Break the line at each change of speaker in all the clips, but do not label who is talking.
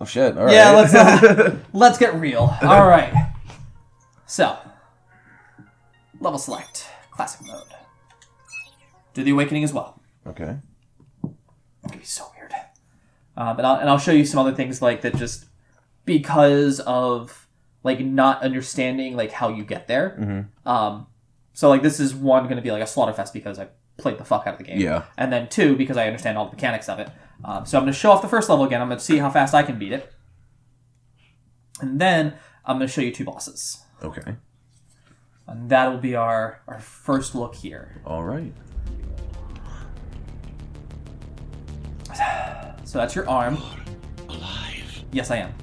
Oh shit! All right.
Yeah, let's get real. All right. So, level select, classic mode. Do the awakening as well.
Okay.
It's gonna be so weird. But I'll show you some other things like that just because of like not understanding like how you get there.
Mm-hmm.
So like this is one going to be like a slaughterfest because I played the fuck out of the game.
Yeah.
And then two because I understand all the mechanics of it. So I'm going to show off the first level again. I'm going to see how fast I can beat it. And then I'm going to show you two bosses.
Okay.
And that will be our first look here.
All right.
So that's your arm.
You're alive.
Yes, I am.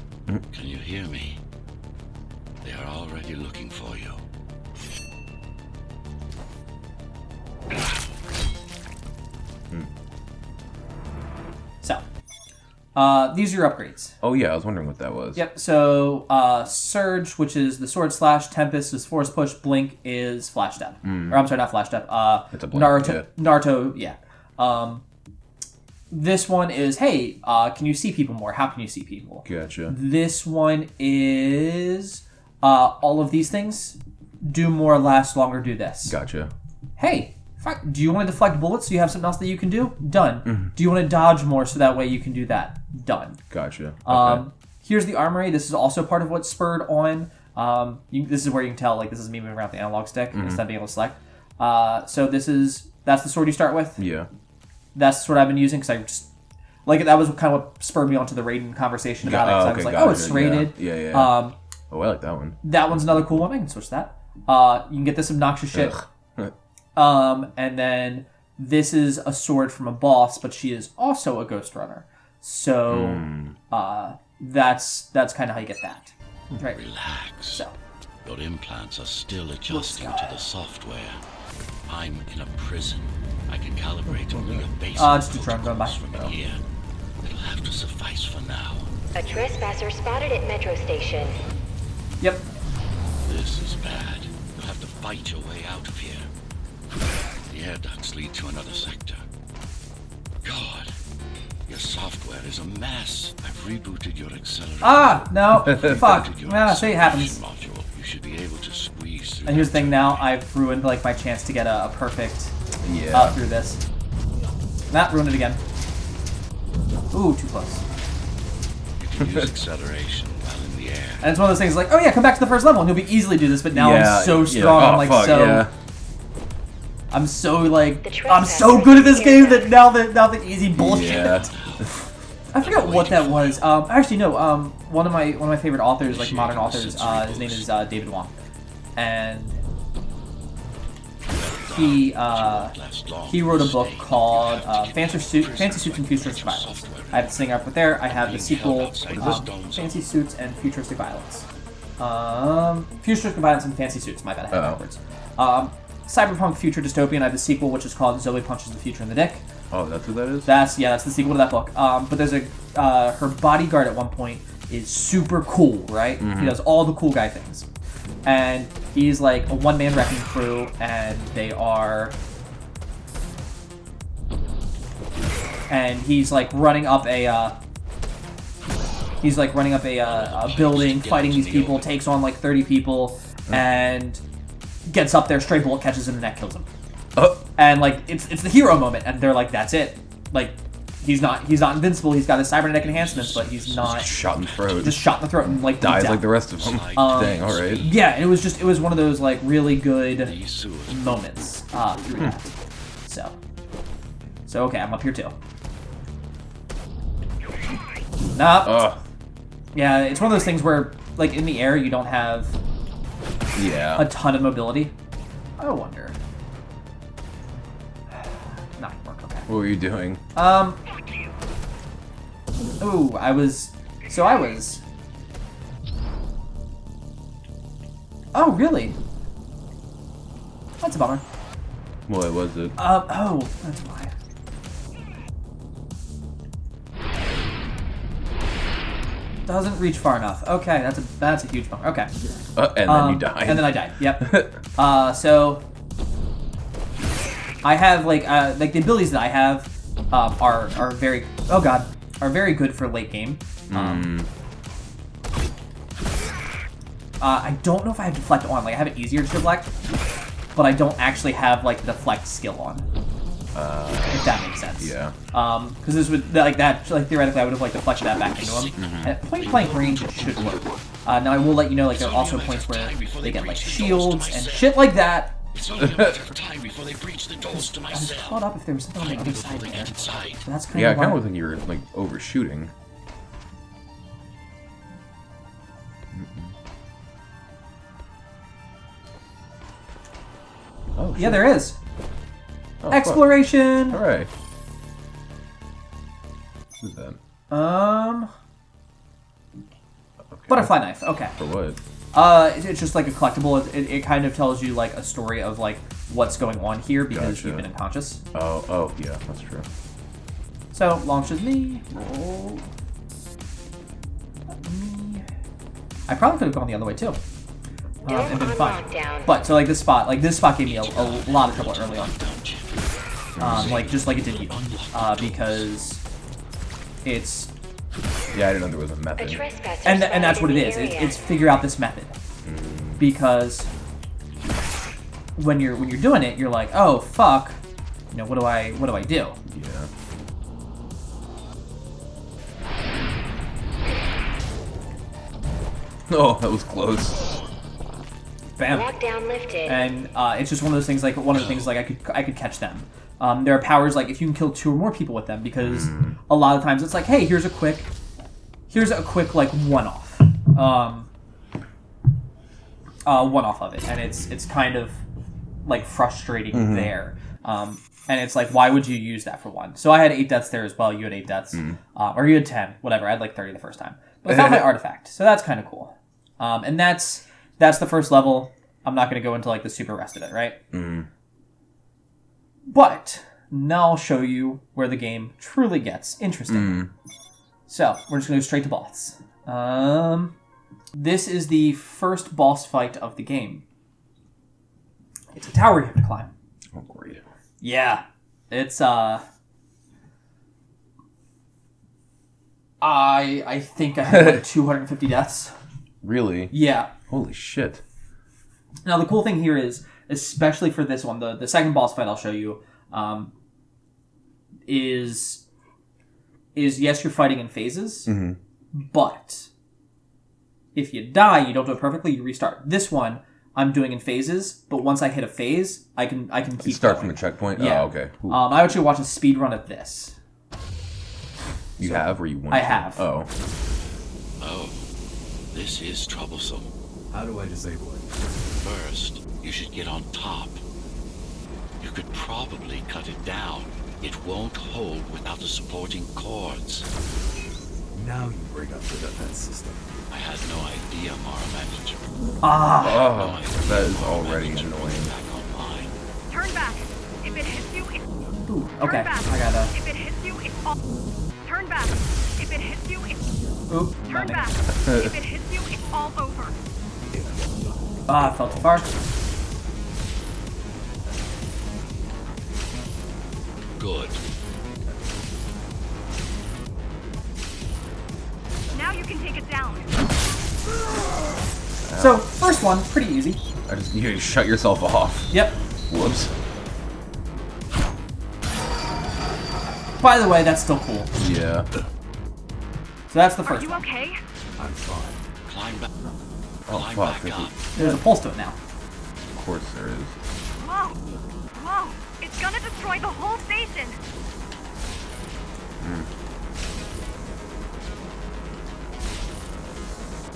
Can you hear me? They are already looking for you.
So, these are your upgrades.
Oh yeah, I was wondering what that was.
Yep, so Surge, which is the sword slash, Tempest is Force Push, Blink is Flash Step. Or I'm sorry, not Flash Step.
It's a blink,
Naruto, yeah. This one is, hey, can you see people more? How can you see people?
Gotcha.
This one is all of these things. Do more, last longer, do this.
Gotcha.
Hey, do you want to deflect bullets so you have something else that you can do? Done. Do you want to dodge more so that way you can do that? Done.
Gotcha. Okay.
Here's the armory. This is also part of what's spurred on. This is where you can tell, like, this is me moving around the analog stick instead of being able to select. So that's the sword you start with.
Yeah.
That's the sword I've been using because I just, like, that was kind of what spurred me onto the Raiden conversation about it. 'Cause I was like, oh, it's rated.
Yeah. Oh, I like that one.
That one's another cool one. I can switch that. You can get this obnoxious shit. And then this is a sword from a boss, but she is also a Ghostrunner. So that's kind of how you get that. Right.
Relax.
So
your implants are still adjusting to the software. I'm in a prison. I can calibrate only a basic
just a drone going by.
from here. It'll have to suffice for now.
A trespasser spotted at Metro Station.
Yep.
This is bad. You'll have to fight your way out of here. The air ducts lead to another sector. God, your software is a mess. I've rebooted your accelerator.
No. Fuck. Say it happens.
Module. You should be able to squeeze through.
And here's the thing now, I've ruined like my chance to get a perfect through this. Not ruined it again. Ooh, too close.
You can use acceleration while in the air.
And it's one of those things like, oh yeah, come back to the first level and you'll be easily do this, but now I'm so strong, I'm like I'm so like I'm so good at this game that now the easy bullshit.
Yeah.
I forgot what that was. Actually no, one of my favorite authors, like modern authors, his name is David Wong. And he wrote a book called Fancy Suits and Futuristic Violence. I have the thing up there. I have the sequel, Fancy Suits and Futuristic Violence. Futuristic Violence and Fancy Suits. My bad, I had backwards. Cyberpunk Future Dystopian. I have the sequel, which is called Zoe Punches the Future in the Dick.
Oh, that's what that is?
That's the sequel to that book. But there's her bodyguard at one point is super cool, right? He does all the cool guy things. And he's like a one-man wrecking crew, and they are... And he's like running up a... building, fighting these people, takes on like 30 people, and gets up there, stray bullet catches him, and that kills him. And like it's the hero moment, and they're like, that's it. Like he's not invincible. He's got his cybernetic enhancements, but he's not
shot in the throat.
Just shot in the throat and like
dies like the rest of them. Dang, all right.
Yeah, it was one of those like really good moments through that. So okay, I'm up here too. Nope. Yeah, it's one of those things where like in the air you don't have a ton of mobility. I wonder. Not gonna work. Okay.
What were you doing?
Ooh, I was. Oh, really? That's a bummer.
What was it?
Oh, that's why. Doesn't reach far enough. Okay, that's a huge bummer. Okay.
And then you died.
And then I died. Yep. So I have like the abilities that I have are very good for late game. I don't know if I have deflect on. Like, I have it easier to deflect, but I don't actually have like the deflect skill on. If that makes sense.
Yeah.
Because this would theoretically I would have like deflected that back into him. And at point blank range, it should work. Now I will let you know, like, there are also points where they get like shields and shit like that.
It's only a matter of time before they breach the doors to my
I was
cell.
caught up if there was something on the other side there. So that's kind
Yeah, I
of
kind of
why.
looked like you were like overshooting. Oh,
Yeah, there is.
Oh,
Exploration.
All right. Who's that? Okay.
Butterfly knife. Okay.
For what?
It's just like a collectible. It kind of tells you like a story of like what's going on here because
Gotcha.
you've been unconscious.
Oh, yeah, that's true.
So launches me. Roll. Me. I probably could have gone the other way too. And been fine. But so like this spot gave me a lot of trouble early on. Like just like it did you, because it's.
Yeah, I didn't know there was a method.
And that's what it is. It's figure out this method, because when you're doing it, you're like, oh fuck, you know, what do I do?
Yeah. Oh, that was close.
Bam.
Lockdown lifted.
And it's just one of those things. Like one of the things, like I could catch them. There are powers like if you can kill 2 or more people with them, because a lot of times it's like, hey, here's a quick like one-off, one-off of it, and it's kind of like frustrating there. And it's like, why would you use that for one? So I had 8 deaths there as well. You had 8 deaths, or you had 10, whatever. I had like 30 the first time, but I found my artifact, so that's kind of cool. And that's the first level. I'm not going to go into like the super rest of it, right? But now I'll show you where the game truly gets interesting. So we're just going to go straight to boss. This is the first boss fight of the game. It's a tower you have to climb.
Oh, great.
Yeah, it's I think I had like 250 deaths.
Really?
Yeah.
Holy shit.
Now the cool thing here is, especially for this one, the second boss fight I'll show you, is yes, you're fighting in phases, but if you die, you don't do it perfectly, you restart. This one I'm doing in phases, but once I hit a phase, I can keep
Start
going.
from the checkpoint?
Yeah.
Oh, okay. Cool.
I actually watched a speed run of this.
You have, or you want
I
to?
have.
Oh.
Oh, this is troublesome.
How do I disable it?
First, you should get on top. You could probably cut it down. It won't hold without the supporting cords.
Now you bring up the defense system.
I had no idea Mara managed.
Oh, that is already annoying.
Back online.
Turn back. If it hits you, it's...
Ooh, okay.
Turn back.
I gotta...
If it hits you, it's all... Turn back. If it hits you, it's...
Oop.
Turn
Nothing.
back. If it hits you, it's all over.
I fell too far.
Good.
Now you can take it down.
So, first one, pretty easy.
You shut yourself off.
Yep.
Whoops.
By the way, that's still cool.
Yeah.
So that's the
Are
first
you
one.
okay?
I'm fine.
Climb back.
Oh,
Climb
fuck.
back up.
There's a pulse to it now.
Of course there is.
Whoa. Whoa. It's gonna destroy the whole station.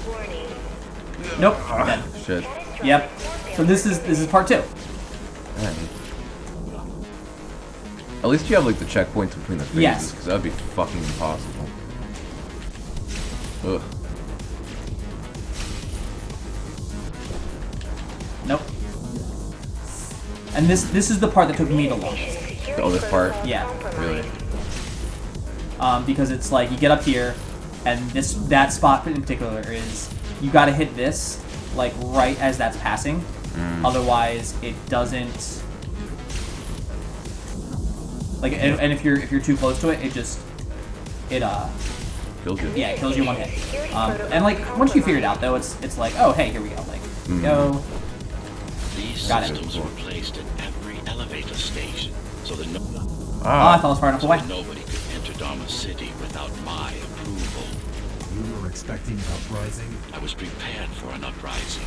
Warning.
Nope. Dead.
Shit.
Yep. So this is part 2.
Dang. At least you have like the checkpoints between the phases,
Yes.
because that'd be fucking impossible. Ugh.
Nope. And this is the part that took me the longest.
Oh, this part?
Yeah.
Really?
Because it's like you get up here, and that spot in particular is you got to hit this like right as that's passing, otherwise it doesn't. Like, and if you're too close to it, it
kills you.
Yeah, it kills you one hit. And like once you figure it out though, it's like, oh hey, here we go. Like here we go.
These
Got it.
systems were placed at every elevator station, so that
Oh, I thought it was far enough away.
nobody could enter Dharma City without my approval.
You were expecting an uprising?
I was prepared for an uprising.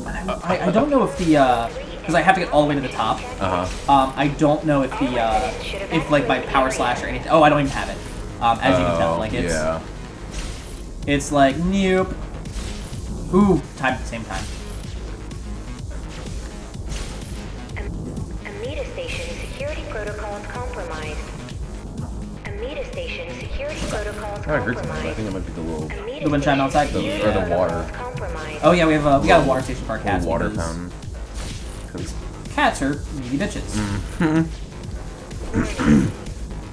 I don't know if the because I have to get all the way to the top. I don't know if the if like my power slash or anything. Oh, I don't even have it. As you can tell, like it's it's like nope. Ooh, time at the same time.
A Meta Station security protocols compromised. A Meta Station security protocols
I agree. I
compromised.
think it might be the little
The wind chime outside.
or the water.
Oh yeah, we got a water station for our cats.
water
because
fountain. 'Cause-
Cats are needy bitches.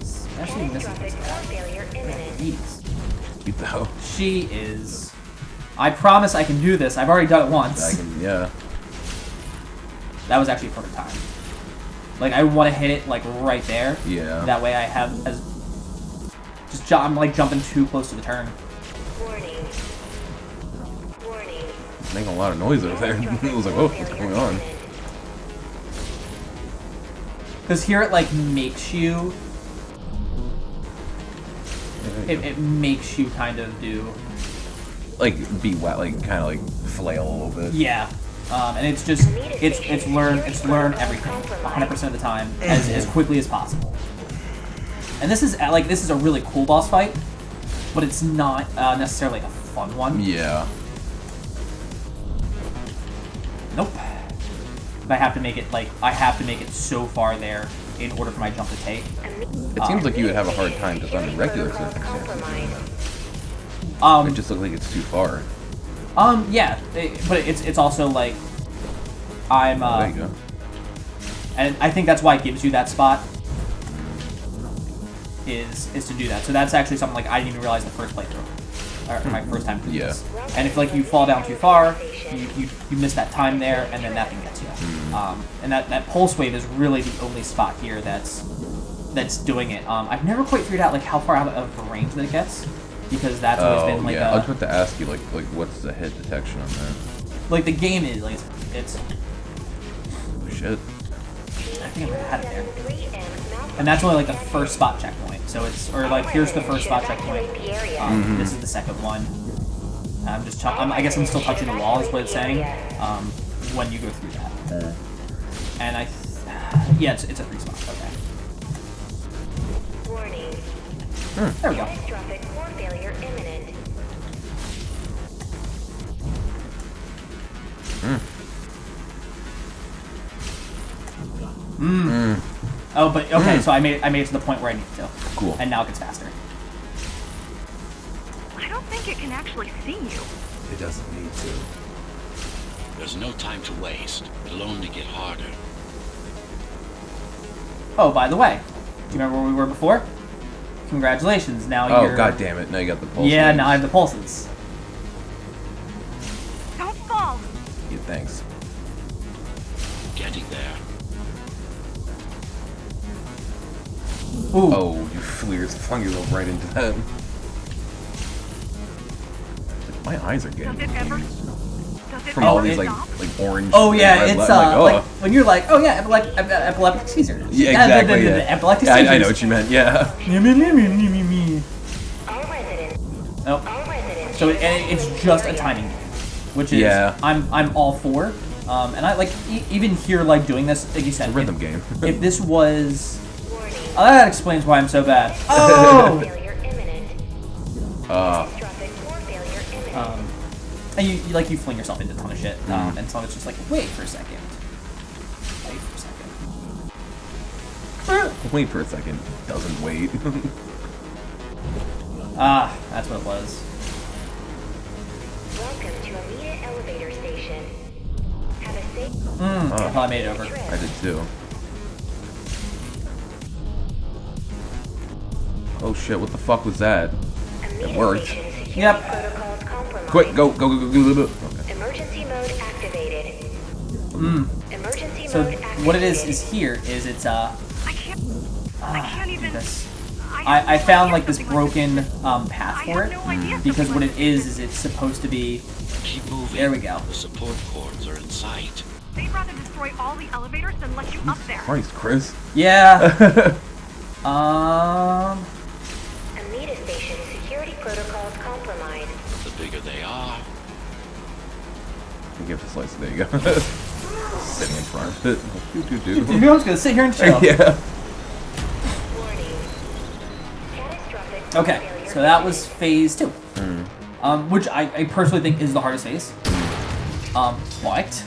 Especially Mrs.
Catastrophic core failure imminent.
Needies.
Cute though.
She is. I promise I can do this. I've already done it once.
I can, yeah.
That was actually a perfect time. Like I want to hit it like right there.
Yeah.
That way I have as just I'm like jumping too close to the turn.
Warning. Warning.
Making a lot of noise over there. I was like, oh, what's going on?
Because here it like makes you. It makes you kind of do.
Like be wet, like kind of like flail a little bit.
Yeah. And it's just it's learn everything 100% of the time as quickly as possible. And this is a really cool boss fight, but it's not necessarily a fun one.
Yeah.
Nope. But I have to make it so far there in order for my jump to take.
It seems like you would have a hard time just under regular circumstances doing that. It just looks like it's too far.
Yeah, but it's also like I'm.
There you go.
And I think that's why it gives you that spot. Is to do that. So that's actually something like I didn't even realize the first playthrough, or my first time through this. And if like you fall down too far, you miss that time there, and then that thing gets you. And that pulse wave is really the only spot here that's doing it. I've never quite figured out like how far out of the range that it gets, because that's always been like
I was about to ask you like what's the hit detection on that?
like the game is like it's.
Oh, shit.
I think I might have had it there. And that's only like the first spot checkpoint. So it's or like here's the first spot checkpoint. This is the second one. I guess I'm still touching the wall is what it's saying. When you go through that. And yeah, it's a free spot. Okay.
Warning.
There we go.
Catastrophic core failure imminent.
Oh, but okay. So I made it to the point where I need to.
Cool.
And now it gets faster.
I don't think it can actually see you.
It doesn't need to.
There's no time to waste. It'll only get harder.
Oh, by the way, do you remember where we were before? Congratulations. Now you're.
Oh, god damn it! Now you got the pulse.
Yeah,
waves.
now I have the pulses.
Don't fall.
Yeah, thanks.
Getting there.
Ooh.
Oh, you flung yourself right into that. My eyes are getting
Does it ever?
confused
Does it
from all
ever
these
stop?
like orange.
Oh yeah,
red
it's
light- like,
like when you're like, oh yeah, epileptic seizures.
Yeah, exactly. Yeah.
Epileptic
Yeah,
seizures.
I know what you meant. Yeah.
All residents.
Nope.
All residents.
So it's just a timing game, which is I'm all for. And I like even here like doing this like you said.
It's a rhythm game.
If this was,
Warning.
that explains why I'm so bad. Oh.
Failure imminent. Catastrophic core failure imminent.
And you fling yourself into a ton of shit, and so it's just like wait for a second. Wait for a second.
Wait for a second. Doesn't wait.
That's what it was.
Welcome to Amita Elevator Station. Have a safe.
I thought I made it over.
I did too. Oh shit! What the fuck was that?
Amita
worked.
Station security
Yep.
protocols compromised.
Quick, go. Okay.
Emergency mode activated. Emergency
So
mode activated.
what it is here is it's
I can't even.
this. I found like this broken path for it
I have no idea.
because what it is it's supposed to be.
Keep moving.
There we go.
The support cords are in sight.
They'd rather destroy all the elevators than let you up there.
Christ, Chris.
Yeah.
Amida Station security protocols compromised.
The bigger they are,
You give it a slice. There you go. Sitting in front of it.
You know, I'm just gonna sit here and chill.
Yeah.
Warning. Catastrophic
Okay,
failure
so that was phase 2.
Mm.
Which I personally think is the hardest phase. But